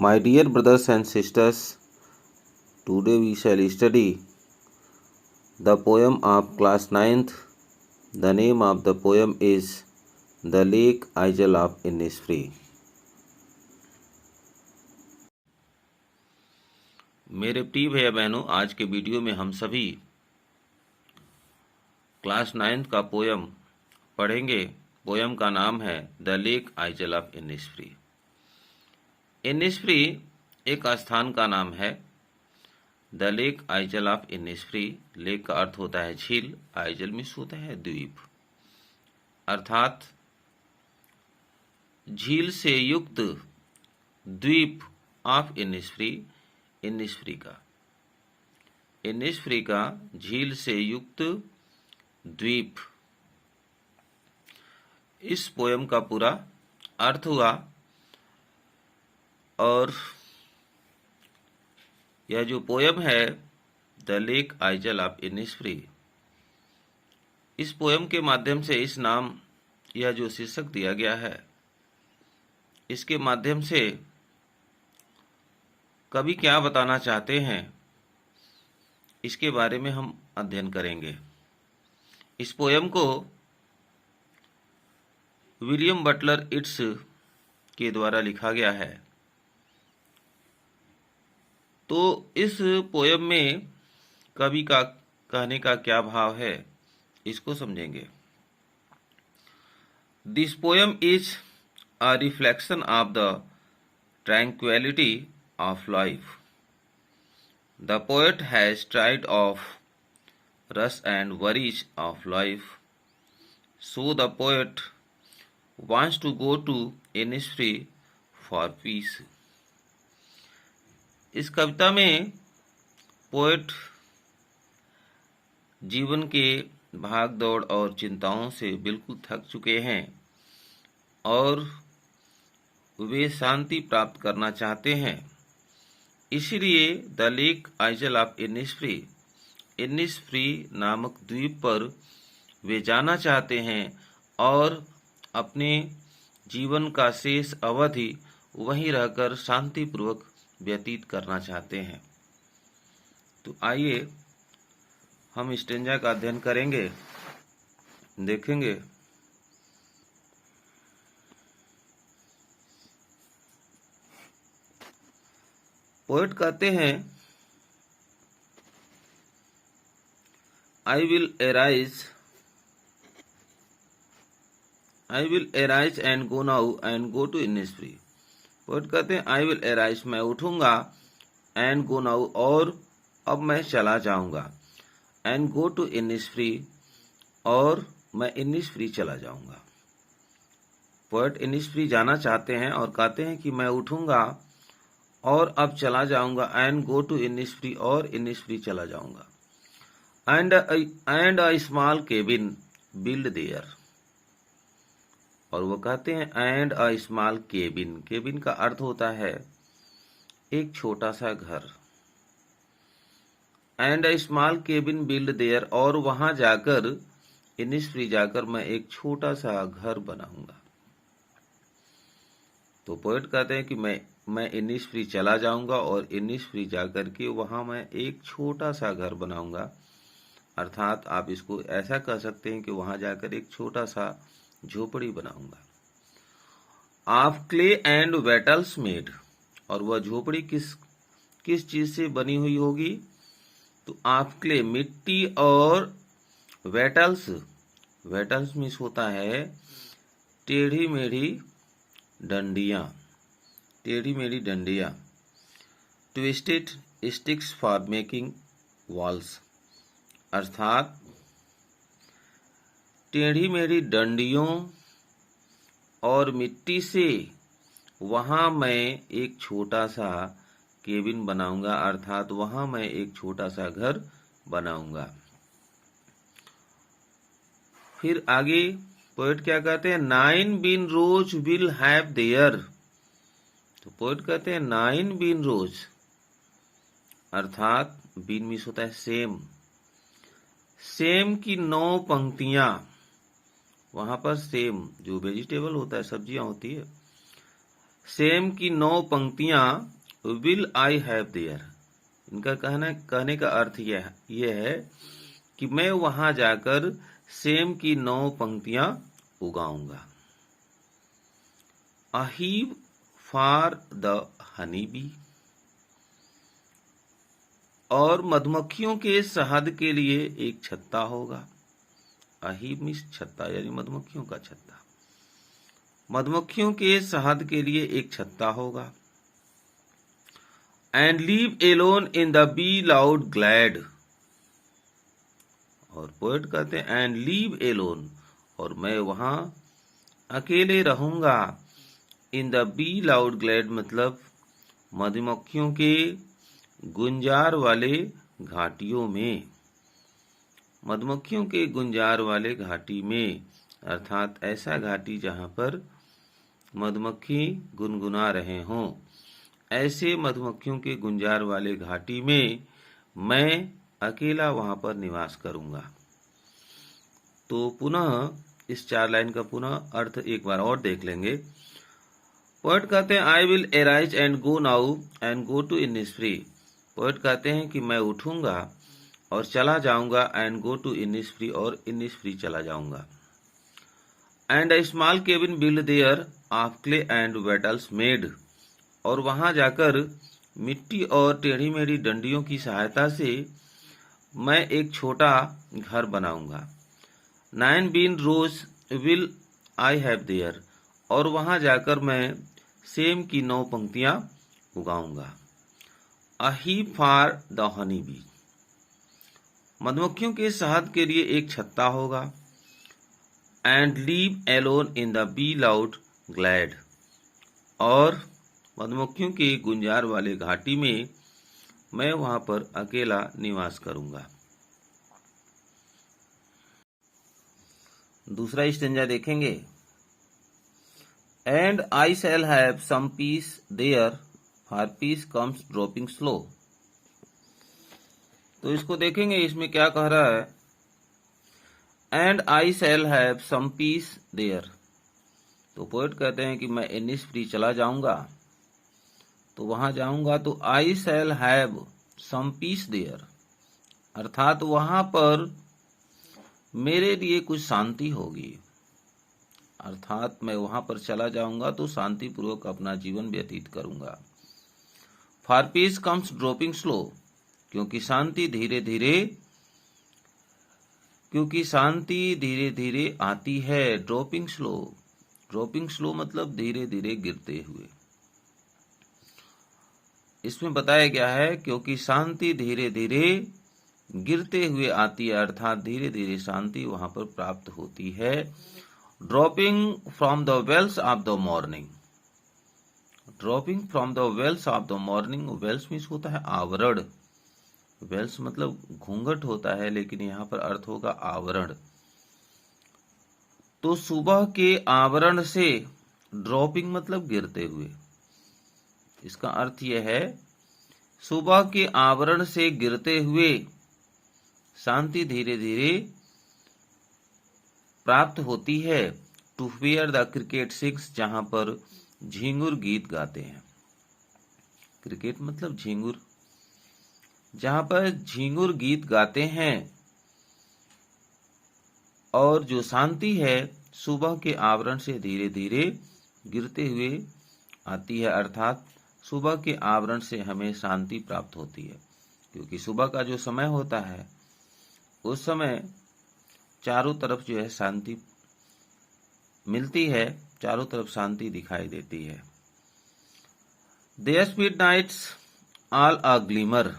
My dear brothers and sisters, today we shall study the poem of class 9th. The name of the poem is The Lake Isle of Innisfree. मेरे प्रिय भैया बहनों, आज के video में हम सभी क्लास 9th का पोयम पढ़ेंगे। पोयम का नाम है the lake Aizawl of Innisfree. Innisfree एक स्थान का नाम है। The lake Aizawl of Innisfree, lake का अर्थ होता है झील, आइजल मीन्स होता है द्वीप, अर्थात झील से युक्त द्वीप ऑफ इनिस्फ्री, इनिस्फ्री का झील से युक्त द्वीप। इस पोयम का पूरा अर्थ हुआ और यह जो पोयम है the lake Aizawl of Innisfree, इस पोयम के माध्यम से इस नाम यह जो शीर्षक दिया गया है, इसके माध्यम से कवि क्या बताना चाहते हैं इसके बारे में हम अध्ययन करेंगे। इस पोयम को विलियम बटलर इट्स के द्वारा लिखा गया है। तो इस पोयम में कवि का कहने का क्या भाव है, इसको समझेंगे। This poem is a reflection of the tranquillity of life. The poet has tried of rush and worries of life. So the poet wants to go to Innisfree for peace. इस कविता में पोएट जीवन के भाग दौड़ और चिंताओं से बिल्कुल थक चुके हैं और वे शांति प्राप्त करना चाहते हैं। इसलिए the lake Aizawl of Innisfree नामक द्वीप पर वे जाना चाहते हैं और अपने जीवन का शेष अवधि वहीं रहकर शांतिपूर्वक व्यतीत करना चाहते हैं। तो आइए हम स्टेंजा का अध्ययन करेंगे, देखेंगे। पोएट कहते हैं, I will arise and go now and go to Innisfree. Poet कहते हैं I will arise, मैं उठूंगा, and go now, और अब मैं चला जाऊंगा, and go to Innisfree, और मैं इनिस्फ्री चला जाऊंगा। पोएट इनिस्फ्री जाना चाहते हैं और कहते हैं कि मैं उठूंगा और अब चला जाऊंगा, एंड गो टू इनिस्फ्री, और इनिस्फ्री चला जाऊंगा, and a small cabin build there, और वो कहते हैं and a small cabin, cabin का अर्थ होता है एक छोटा सा घर, and a small cabin build there, और वहां जाकर इनिस्फ्री जाकर मैं एक छोटा सा घर बनाऊंगा। तो पोएट कहते हैं कि मैं इनिस्फ्री चला जाऊंगा और इनिस्फ्री जाकर के वहां मैं एक छोटा सा घर बनाऊंगा, अर्थात आप इसको ऐसा कह सकते हैं कि वहां जाकर एक छोटा सा झोपड़ी बनाऊंगा। Of clay and wattles made, और वह झोपड़ी किस चीज से बनी हुई होगी? तो ऑफ क्ले, मिट्टी, और वेटल्स मीन्स होता है टेढ़ी मेढ़ी डंडियां, twisted sticks for making walls, अर्थात टेढ़ी मेढ़ी डंडियों और मिट्टी से वहां मैं एक छोटा सा केबिन बनाऊंगा, अर्थात वहां मैं एक छोटा सा घर बनाऊंगा। फिर आगे पोएट क्या कहते हैं? 9 bean rows will have there, तो पोएट कहते हैं 9 बीन रोज, अर्थात बीन मीन्स होता है सेम की 9 पंक्तियां, वहां पर सेम जो वेजिटेबल होता है, सब्जियां होती है, सेम की 9 पंक्तियां विल आई हैव देयर। इनका कहने का अर्थ यह है कि मैं वहां जाकर सेम की 9 पंक्तियां उगाऊंगा। A hive for the honey bee। और मधुमक्खियों के शहद के लिए एक छत्ता होगा। A hive मीन्स छत्ता, यानी मधुमक्खियों का छत्ता। मधुमक्खियों के शहद के लिए एक छत्ता होगा। And leave alone in the bee loud glad। और पोएट कहते हैं and leave alone, और मैं वहां अकेले रहूंगा। इन द बी लाउड ग्लैड मतलब मधुमक्खियों के गुंजार वाले घाटियों में। मधुमक्खियों के गुंजार वाले घाटी में, अर्थात ऐसा घाटी जहां पर मधुमक्खी गुनगुना रहे हों, ऐसे मधुमक्खियों के गुंजार वाले घाटी में मैं अकेला वहां पर निवास करूंगा। तो पुनः इस 4 लाइन का पुनः अर्थ एक बार और देख लेंगे। पोएट कहते हैं I will arise and go now and go to Innisfree. Poet कहते हैं कि मैं उठूंगा और चला जाऊंगा, एंड गो टू इनिस्फ्री, और इनिस्फ्री चला जाऊंगा। And a small cabin build there of clay and wattles made. और वहां जाकर मिट्टी और टेढ़ी मेढ़ी डंडियों की सहायता से मैं एक छोटा घर बनाऊंगा। 9 bean rows will I have there. और वहां जाकर मैं सेम की 9 पंक्तियां उगाऊंगा। A hive for the honey bee. मधुमक्खियों के शहद के लिए एक छत्ता होगा। And live alone in the bee loud glade. और मधुमक्खियों के गुंजार वाले घाटी में मैं वहां पर अकेला निवास करूंगा। दूसरा स्टेंजा देखेंगे। And I shall have some peace there, for peace comes dropping slow। तो इसको देखेंगे, इसमें क्या कह रहा है। And I shall have some peace there। तो पोएट कहते हैं कि मैं इनिस्फ्री चला जाऊंगा। तो वहां जाऊंगा तो I shall have some peace there, अर्थात वहां पर मेरे लिए कुछ शांति होगी। अर्थात मैं वहां पर चला जाऊंगा तो शांतिपूर्वक अपना जीवन व्यतीत करूंगा। For peace comes dropping slow. क्योंकि शांति धीरे धीरे आती है। ड्रॉपिंग स्लो मतलब धीरे धीरे गिरते हुए। इसमें बताया गया है क्योंकि शांति धीरे धीरे गिरते हुए आती है, अर्थात धीरे धीरे शांति वहां पर प्राप्त होती है। Dropping from the veils of the morning. Dropping from the veils of the morning. Veils means होता है आवरण। वेल्स मतलब घूंघट होता है, लेकिन यहाँ पर अर्थ होगा आवरण। तो सुबह के आवरण से, ड्रॉपिंग मतलब गिरते हुए, इसका अर्थ यह है सुबह के आवरण से गिरते हुए शांति धीरे धीरे प्राप्त होती है। To where the cricket sings, जहां पर झिंगुर गीत गाते हैं। क्रिकेट मतलब झिंगुर, जहां पर झिंगुर गीत गाते हैं। और जो शांति है सुबह के आवरण से धीरे धीरे गिरते हुए आती है, अर्थात सुबह के आवरण से हमें शांति प्राप्त होती है। क्योंकि सुबह का जो समय होता है उस समय चारों तरफ जो है शांति मिलती है, चारों तरफ शांति दिखाई देती है। There midnight's all a glimmer.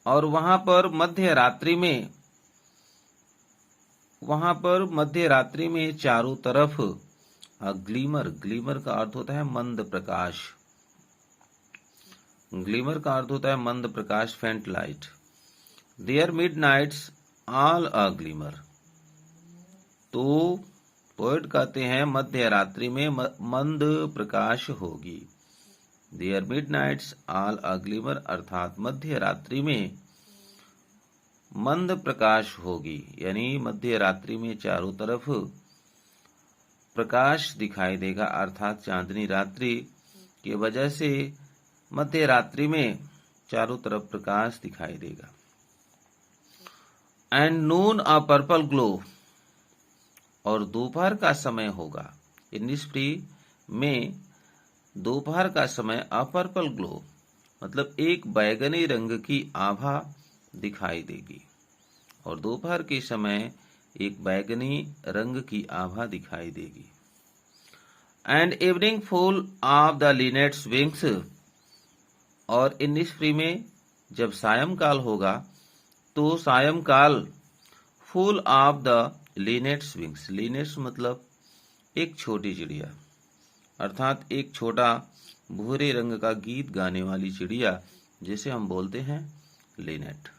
और वहां पर मध्य रात्रि में चारों तरफ ग्लीमर। ग्लीमर का अर्थ होता है मंद प्रकाश। ग्लीमर का अर्थ होता है मंद प्रकाश, faint light. There midnight's all a glimmer. तो पोएट कहते हैं मध्य रात्रि में मंद प्रकाश होगी। There midnight's all a glimmer, अर्थात मध्य रात्रि में मंद प्रकाश होगी, यानी मध्य रात्रि में चारों तरफ प्रकाश दिखाई देगा, अर्थात चांदनी रात्रि की वजह से मध्य रात्रि में चारों तरफ प्रकाश दिखाई देगा। And noon a purple glow, और दोपहर का समय होगा। इनिस्फ्री में दोपहर का समय अ पर्पल ग्लो मतलब एक बैगनी रंग की आभा दिखाई देगी, और दोपहर के समय एक बैगनी रंग की आभा दिखाई देगी। And evening full of the linnet's wings, और इनिस्फ्री में जब सायंकाल होगा तो सायंकाल full of the linnet's wings, linnets मतलब एक छोटी चिड़िया, अर्थात एक छोटा भूरे रंग का गीत गाने वाली चिड़िया जिसे हम बोलते हैं लिनेट।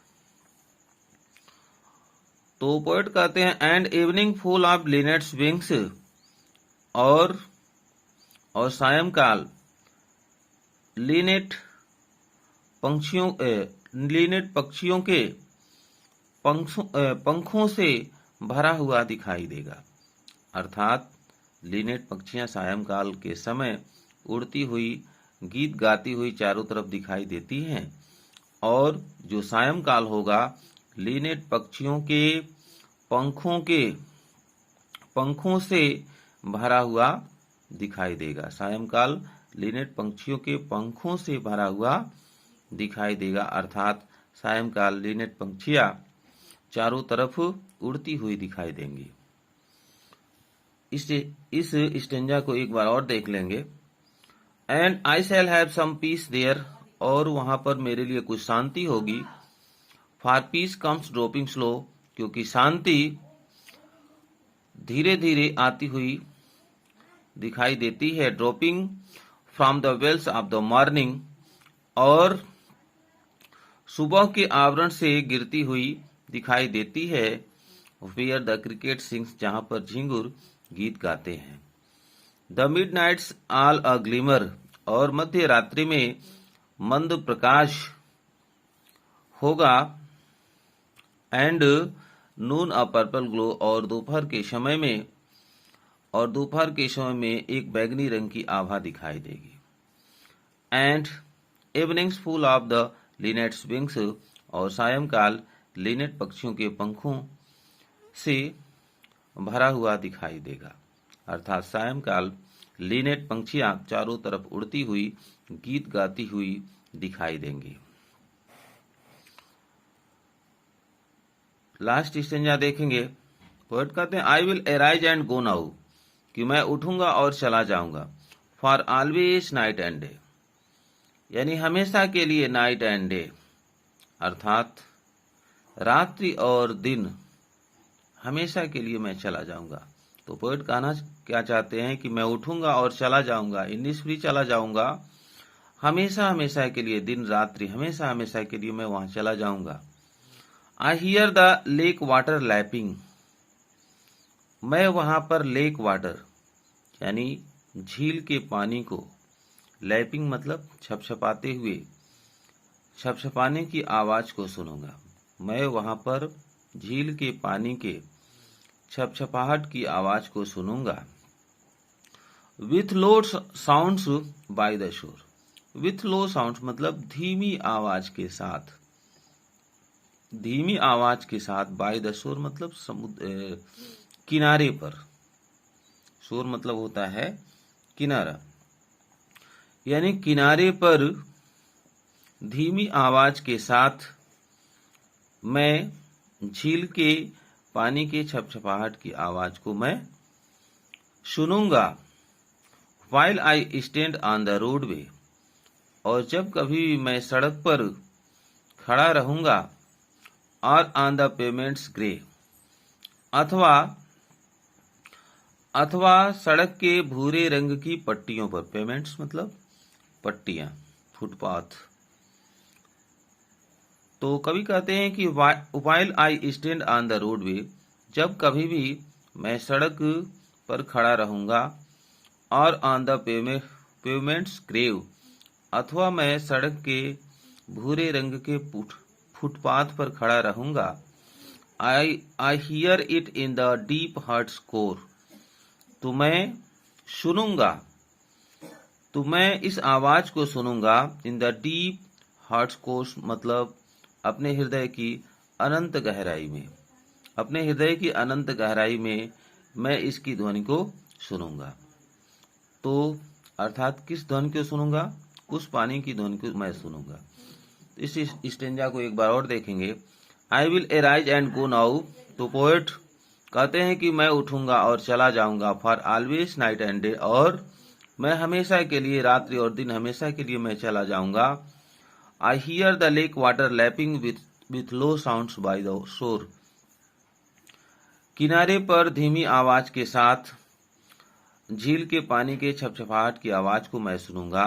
तो पोएट कहते हैं and evening full of linnet's wings, और सायंकाल लिनेट पक्षियों के पंखों से भरा हुआ दिखाई देगा, अर्थात लिनेट पक्षियां सायंकाल के समय उड़ती हुई गीत गाती हुई चारों तरफ दिखाई देती हैं, और जो सायंकाल होगा लिनेट पक्षियों के पंखों से भरा हुआ दिखाई देगा। सायंकाल लिनेट पक्षियों के पंखों से भरा हुआ दिखाई देगा, अर्थात सायंकाल लिनेट पक्षियां चारों तरफ उड़ती हुई दिखाई देंगी। इस स्टेंजा को एक बार और देख लेंगे। And I shall have some peace there, और वहां पर मेरे लिए कुछ शांति होगी। For peace comes dropping slow, क्योंकि शांति धीरे धीरे आती हुई दिखाई देती है। Dropping from the veils of the morning, और सुबह के आवरण से गिरती हुई दिखाई देती है। वेयर द क्रिकेट सिंग्स, जहां पर झिंगुर गीत गाते हैं। The midnight's all a glimmer, और मध्य रात्रि में मंद प्रकाश होगा। And noon a purple glow, और दोपहर के समय में एक बैगनी रंग की आभा दिखाई देगी। And evenings full of the linnet's wings, और सायंकाल लिनेट पक्षियों के पंखों से भरा हुआ दिखाई देगा, अर्थात सायंकाल लिनेट पंछियां चारों तरफ उड़ती हुई गीत गाती हुई दिखाई देंगी। लास्ट स्टेंजा देखेंगे। पोएट कहते हैं I will arise and go now, कि मैं उठूंगा और चला जाऊंगा। For always night and day, यानी हमेशा के लिए नाइट एंड डे, अर्थात रात्रि और दिन हमेशा के लिए मैं चला जाऊंगा। तो पोएट कहना क्या चाहते हैं कि मैं उठूंगा और चला जाऊंगा, इनिस्फ्री चला जाऊंगा, हमेशा हमेशा के लिए, दिन रात्रि हमेशा हमेशा के लिए मैं वहां चला जाऊंगा। I hear the lake water lapping, मैं वहां पर लेक वाटर यानी झील के पानी को, लैपिंग मतलब छपछपाते हुए, छपछपाने की आवाज को सुनूंगा। मैं वहां पर झील के पानी के छपछपाहट की आवाज को सुनूंगा। With low sounds by the shore, with low sounds मतलब धीमी आवाज के साथ, धीमी आवाज के साथ। बाय द शोर मतलब समुद्र किनारे पर, शोर मतलब होता है किनारा, यानी किनारे पर धीमी आवाज के साथ मैं झील के पानी के छपछपाहट की आवाज को मैं सुनूंगा। While I stand on the roadway, और जब कभी मैं सड़क पर खड़ा रहूंगा। और ऑन द पेमेंट्स ग्रे, अथवा सड़क के भूरे रंग की पट्टियों पर, पेमेंट्स मतलब पट्टियां, फुटपाथ। तो कवि कहते हैं कि while I stand on the roadway, जब कभी भी मैं सड़क पर खड़ा रहूंगा। और ऑन द पेमेंट्स ग्रेव, अथवा मैं सड़क के भूरे रंग के फुटपाथ पर खड़ा रहूंगा। I hear it in the deep hearts core, तो मैं सुनूंगा, तो मैं इस आवाज को सुनूंगा in the deep heart course, मतलब अपने हृदय की अनंत गहराई में, अपने हृदय की अनंत गहराई में मैं इसकी ध्वनि को सुनूंगा। तो अर्थात किस ध्वनि को सुनूंगा? उस पानी की ध्वनि को मैं सुनूंगा। इस स्टेंजा को एक बार और देखेंगे। आई will arise and go now, तो पोएट कहते हैं कि मैं उठूंगा और चला जाऊंगा, for always night and day, और मैं हमेशा के लिए, रात्रि और दिन हमेशा के लिए मैं चला जाऊंगा। I hear the lake water lapping with low sounds by the shore, किनारे पर धीमी आवाज के साथ झील के पानी के छपछपाहट की आवाज को मैं सुनूंगा।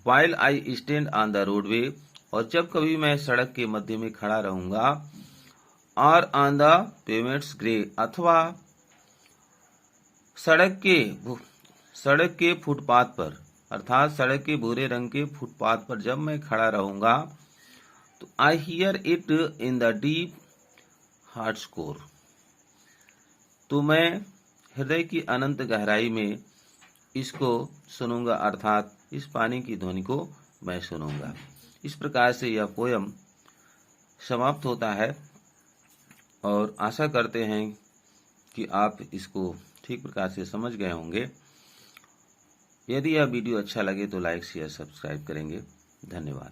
While I stand on the roadway, और जब कभी मैं सड़क के मध्य में खड़ा रहूंगा, और ऑन द पेमेंट्स ग्रे, अथवा सड़क के फुटपाथ पर, अर्थात सड़क के भूरे रंग के फुटपाथ पर जब मैं खड़ा रहूंगा, तो I hear it in the deep heart core, तो मैं हृदय की अनंत गहराई में इसको सुनूंगा, अर्थात इस पानी की ध्वनि को मैं सुनूंगा। इस प्रकार से यह पोयम समाप्त होता है, और आशा करते हैं कि आप इसको ठीक प्रकार से समझ गए होंगे। यदि यह वीडियो अच्छा लगे तो लाइक शेयर सब्सक्राइब करेंगे। धन्यवाद।